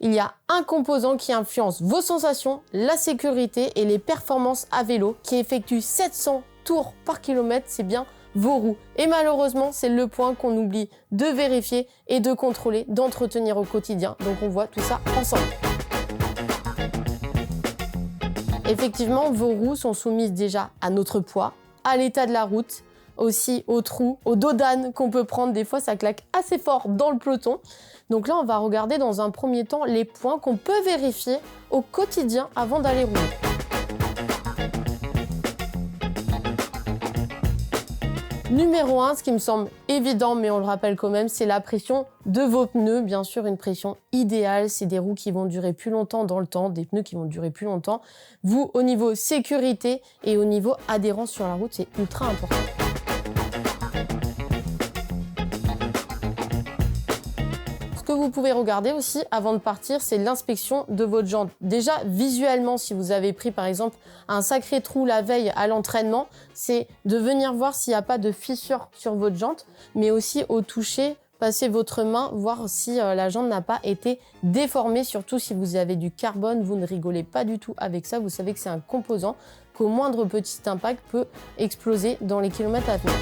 il y a un composant qui influence vos sensations, la sécurité et les performances à vélo, qui effectue 700 tours par kilomètre, c'est bien vos roues. Et malheureusement, c'est le point qu'on oublie de vérifier et de contrôler, d'entretenir au quotidien. Donc on voit tout ça ensemble. Effectivement, vos roues sont soumises déjà à notre poids, à l'état de la route, aussi aux trous, aux dos d'âne qu'on peut prendre. Des fois, ça claque assez fort dans le peloton. Donc là, on va regarder dans un premier temps les points qu'on peut vérifier au quotidien avant d'aller rouler. Numéro 1, ce qui me semble évident, mais on le rappelle quand même, c'est la pression de vos pneus. Bien sûr, une pression idéale, c'est des roues qui vont durer plus longtemps dans le temps, des pneus qui vont durer plus longtemps. Vous, au niveau sécurité et au niveau adhérence sur la route, c'est ultra important. Ce que vous pouvez regarder aussi avant de partir, c'est l'inspection de votre jante. Déjà, visuellement, si vous avez pris par exemple un sacré trou la veille à l'entraînement, c'est de venir voir s'il n'y a pas de fissure sur votre jante, mais aussi au toucher, passer votre main, voir si la jante n'a pas été déformée, surtout si vous avez du carbone, vous ne rigolez pas du tout avec ça, vous savez que c'est un composant qu'au moindre petit impact peut exploser dans les kilomètres à venir.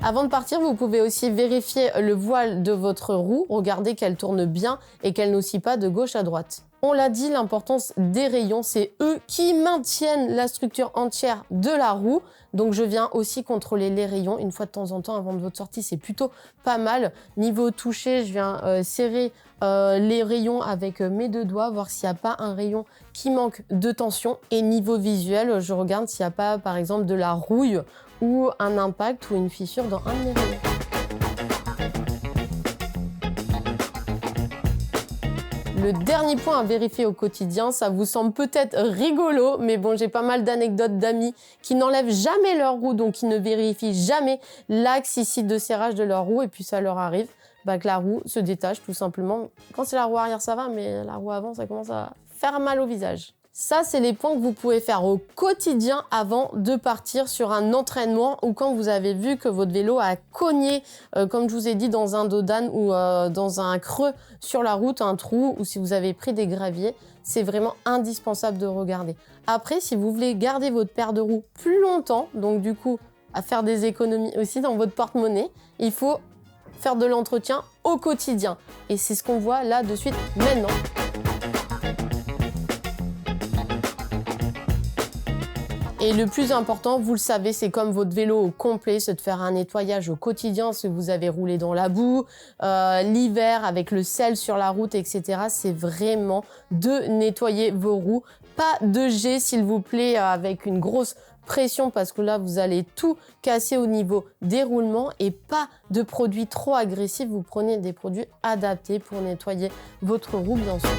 Avant de partir, vous pouvez aussi vérifier le voile de votre roue, regardez qu'elle tourne bien et qu'elle n'oscille pas de gauche à droite. On l'a dit, l'importance des rayons, c'est eux qui maintiennent la structure entière de la roue. Donc je viens aussi contrôler les rayons une fois de temps en temps avant de votre sortie, c'est plutôt pas mal. Niveau toucher, je viens serrer les rayons avec mes deux doigts, voir s'il n'y a pas un rayon qui manque de tension. Et niveau visuel, je regarde s'il n'y a pas par exemple de la rouille ou un impact ou une fissure dans un de mes rayons. Le dernier point à vérifier au quotidien, ça vous semble peut-être rigolo, mais bon, j'ai pas mal d'anecdotes d'amis qui n'enlèvent jamais leur roue, donc qui ne vérifient jamais l'axe ici de serrage de leur roue, et puis ça leur arrive que la roue se détache tout simplement. Quand c'est la roue arrière, ça va, mais la roue avant, ça commence à faire mal au visage. Ça, c'est les points que vous pouvez faire au quotidien avant de partir sur un entraînement ou quand vous avez vu que votre vélo a cogné, comme je vous ai dit, dans un dos d'âne ou dans un creux sur la route, un trou, ou si vous avez pris des graviers. C'est vraiment indispensable de regarder. Après, si vous voulez garder votre paire de roues plus longtemps, donc du coup, à faire des économies aussi dans votre porte-monnaie, il faut faire de l'entretien au quotidien. Et c'est ce qu'on voit là de suite maintenant. Et le plus important, vous le savez, c'est comme votre vélo au complet, c'est de faire un nettoyage au quotidien si vous avez roulé dans la boue, l'hiver avec le sel sur la route, etc. C'est vraiment de nettoyer vos roues. Pas de jet, s'il vous plaît, avec une grosse pression parce que là, vous allez tout casser au niveau des roulements et pas de produits trop agressifs. Vous prenez des produits adaptés pour nettoyer votre roue, bien sûr.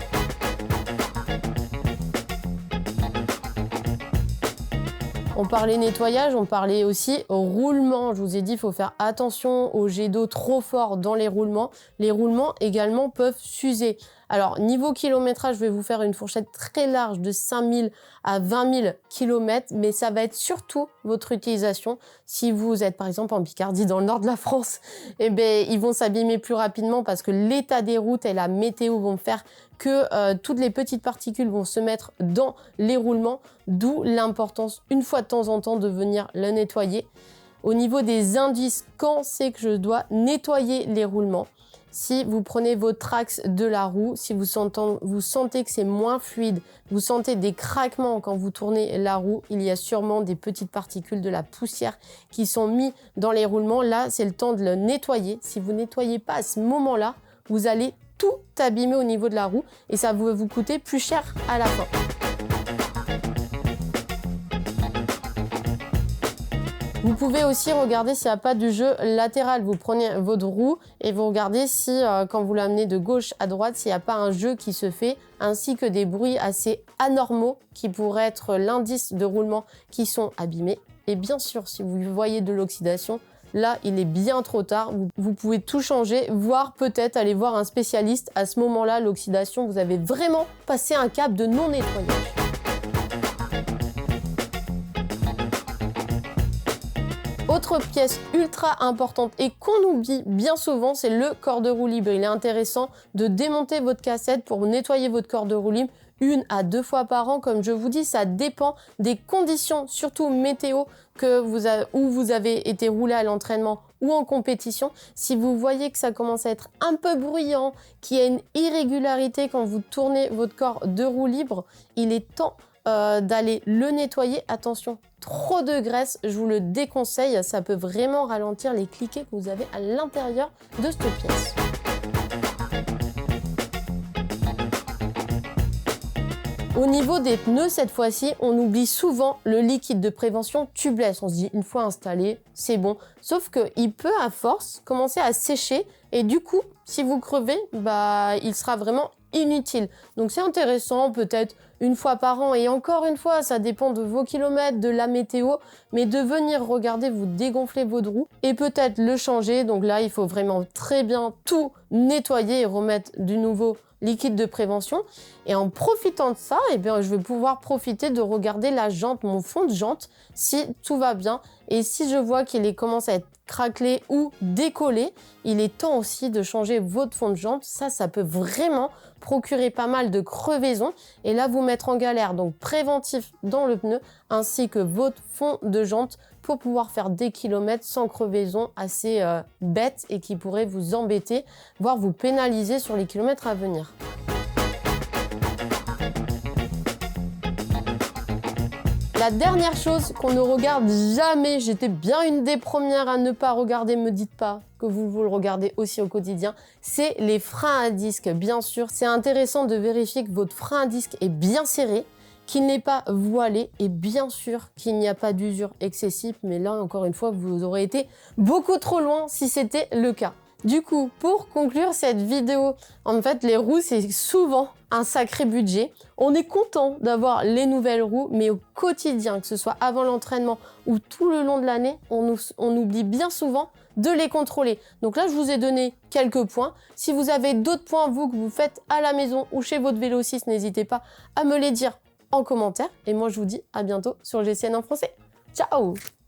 On parlait nettoyage, on parlait aussi roulement. Je vous ai dit, il faut faire attention aux jets d'eau trop forts dans les roulements. Les roulements également peuvent s'user. Alors, niveau kilométrage, je vais vous faire une fourchette très large de 5000 à 20 000 km, mais ça va être surtout votre utilisation. Si vous êtes par exemple en Picardie, dans le nord de la France, eh ben, ils vont s'abîmer plus rapidement parce que l'état des routes et la météo vont faire que toutes les petites particules vont se mettre dans les roulements, d'où l'importance, une fois de temps en temps, de venir le nettoyer. Au niveau des indices, quand c'est que je dois nettoyer les roulements? Si vous prenez votre axe de la roue, si vous sentez que c'est moins fluide, vous sentez des craquements quand vous tournez la roue, il y a sûrement des petites particules de la poussière qui sont mises dans les roulements. Là, c'est le temps de le nettoyer. Si vous ne nettoyez pas à ce moment-là, vous allez tout abîmer au niveau de la roue et ça va vous coûter plus cher à la fin. Vous pouvez aussi regarder s'il n'y a pas de jeu latéral. Vous prenez votre roue et vous regardez si, quand vous l'amenez de gauche à droite, s'il n'y a pas un jeu qui se fait, ainsi que des bruits assez anormaux qui pourraient être l'indice de roulement qui sont abîmés. Et bien sûr, si vous voyez de l'oxydation, là, il est bien trop tard. Vous pouvez tout changer, voire peut-être aller voir un spécialiste. À ce moment-là, l'oxydation, vous avez vraiment passé un cap de Autre pièce ultra importante et qu'on oublie bien souvent, c'est le corps de roue libre. Il est intéressant de démonter votre cassette pour nettoyer votre corps de roue libre 1 à 2 fois par an. Comme je vous dis, ça dépend des conditions, surtout météo, où vous avez été roulé à l'entraînement ou en compétition. Si vous voyez que ça commence à être un peu bruyant, qu'il y a une irrégularité quand vous tournez votre corps de roue libre, il est temps d'aller le nettoyer. Attention, trop de graisse, je vous le déconseille, ça peut vraiment ralentir les cliquets que vous avez à l'intérieur de cette pièce. Au niveau des pneus, cette fois-ci, on oublie souvent le liquide de prévention tubeless. On se dit, une fois installé, c'est bon. Sauf qu'il peut, à force, commencer à sécher. Et du coup, si vous crevez, il sera vraiment inutile. Donc c'est intéressant, peut-être une fois par an. Et encore une fois, ça dépend de vos kilomètres, de la météo. Mais de venir regarder, vous dégonfler votre roue et peut-être le changer. Donc là, il faut vraiment très bien tout nettoyer et remettre du nouveau liquide de prévention. Et en profitant de ça, je vais pouvoir profiter de regarder la jante, mon fond de jante, si tout va bien. Et si je vois qu'il commence à être craquelé ou décollé, il est temps aussi de changer votre fond de jante. Ça peut vraiment procurer pas mal de crevaisons et là vous mettre en galère. Donc préventif dans le pneu ainsi que votre fond de jante pour pouvoir faire des kilomètres sans crevaison assez bêtes et qui pourraient vous embêter, voire vous pénaliser sur les kilomètres à venir. La dernière chose qu'on ne regarde jamais, j'étais bien une des premières à ne pas regarder, me dites pas que vous le regardez aussi au quotidien, c'est les freins à disque. Bien sûr, c'est intéressant de vérifier que votre frein à disque est bien serré, qu'il n'est pas voilé et bien sûr qu'il n'y a pas d'usure excessive. Mais là, encore une fois, vous aurez été beaucoup trop loin si c'était le cas. Du coup, pour conclure cette vidéo, en fait, les roues, c'est souvent un sacré budget. On est content d'avoir les nouvelles roues, mais au quotidien, que ce soit avant l'entraînement ou tout le long de l'année, on oublie bien souvent de les contrôler. Donc là, je vous ai donné quelques points. Si vous avez d'autres points, vous, que vous faites à la maison ou chez votre vélociste, n'hésitez pas à me les dire en commentaire. Et moi, je vous dis à bientôt sur GCN en français. Ciao!